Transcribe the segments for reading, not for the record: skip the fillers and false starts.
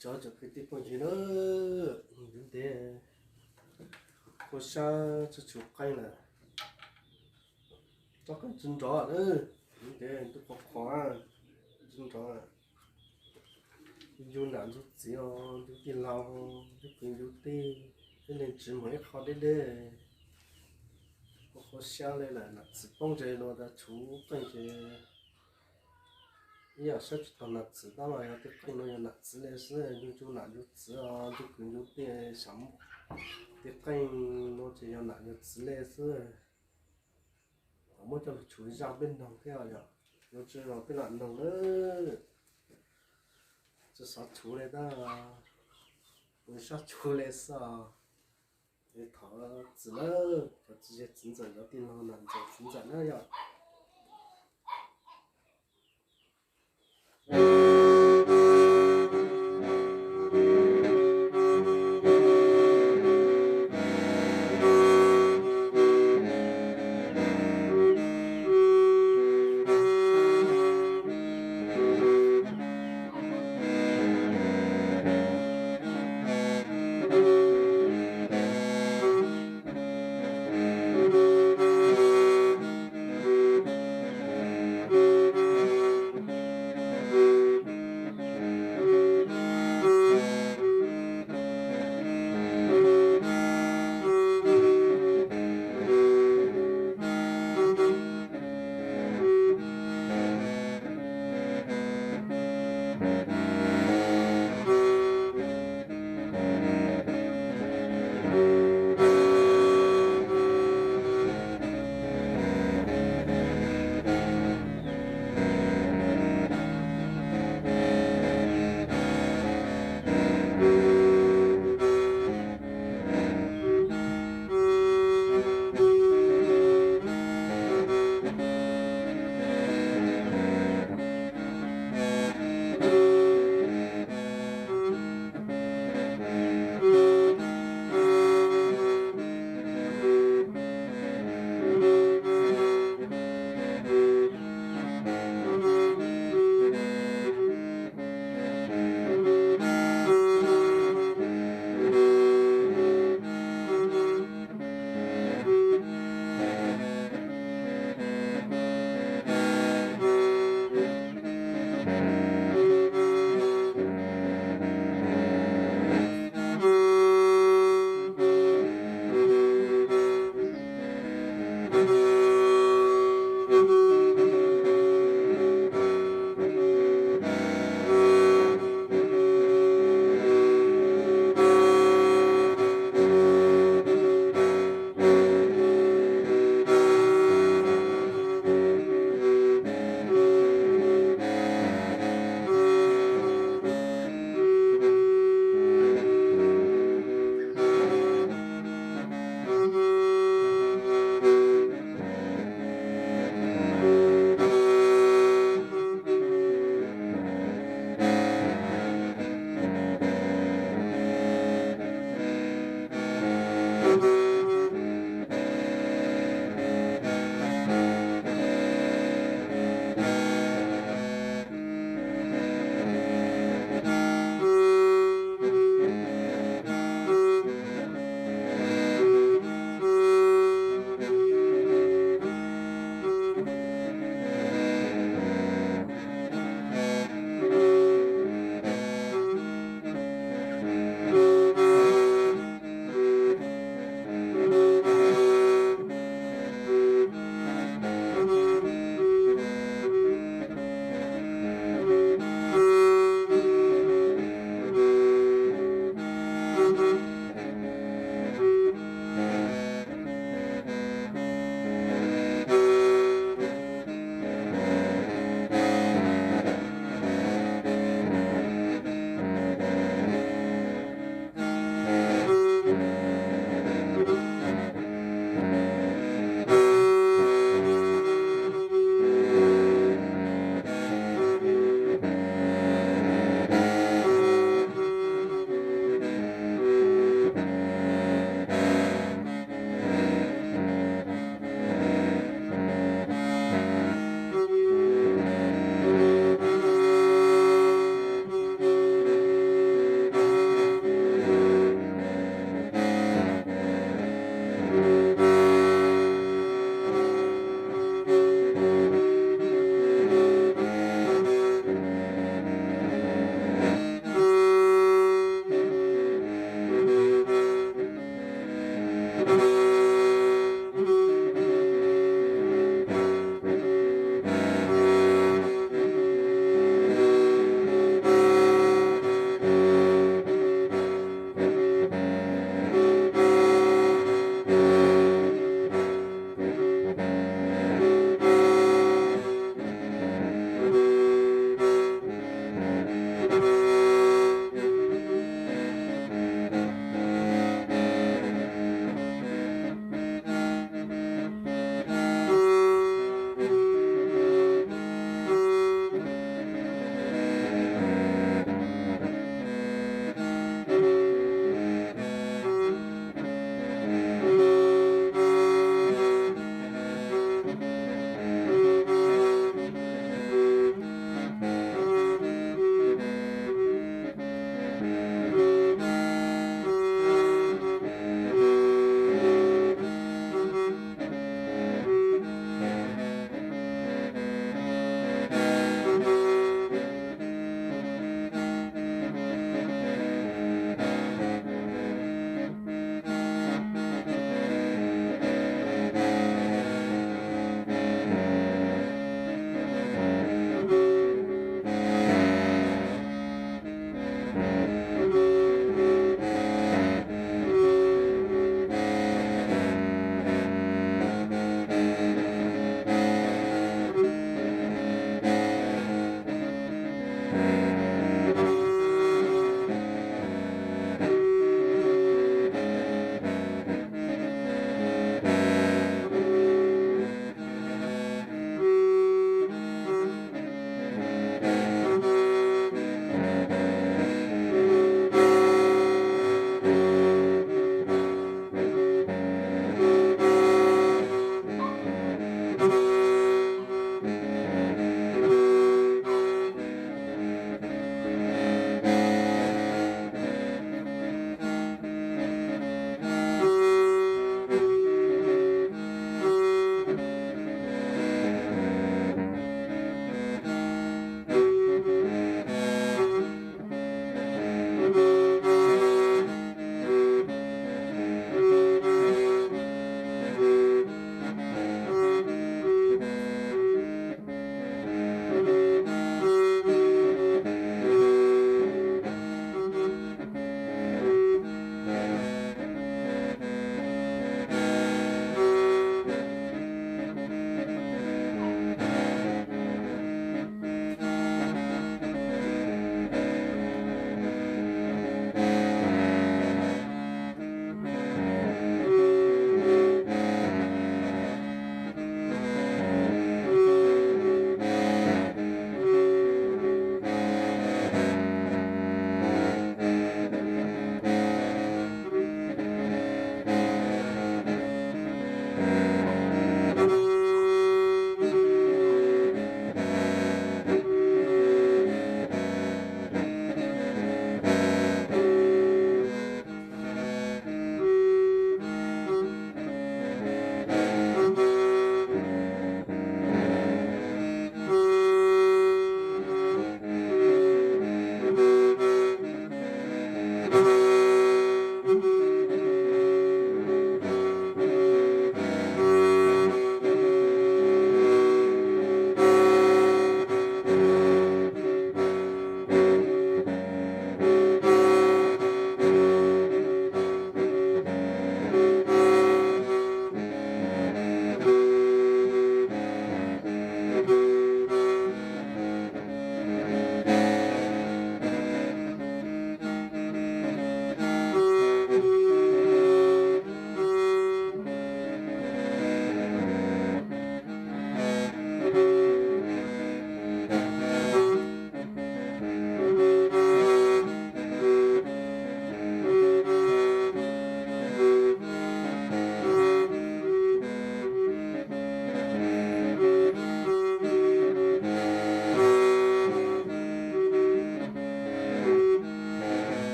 cho cái tiếp con gì nữa đúng thế có sao cho chụp cây này cho cái chân gió nữa đúng thế tôi có khóa chân gió dùng làm chút gì không chút gì lâu chút tiền chút tiền cái nên chỉ mới khó đấy có sao đây là chỉ bông chơi nó đã chú cái gì giờ sẽ cho nó chỉ đó mà cái cái nó chỉ là sẽ dùng chỗ nào chút chỉ chút tiền chút tiền sắm cái cây nó chỉ là chút chỉ là sẽ mỗi cho chú ý ra bên đồng theo nhở nó chỉ là cái đoạn đồng nữaจะสัตว์ชูเลยนะ我下ชูเลย啥你逃子了就直接整整个电脑难做整整那样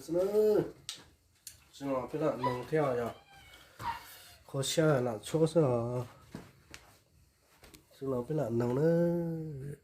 是呢，是嘛？别让弄掉呀，好香啊，那桌上，是嘛？别让弄了。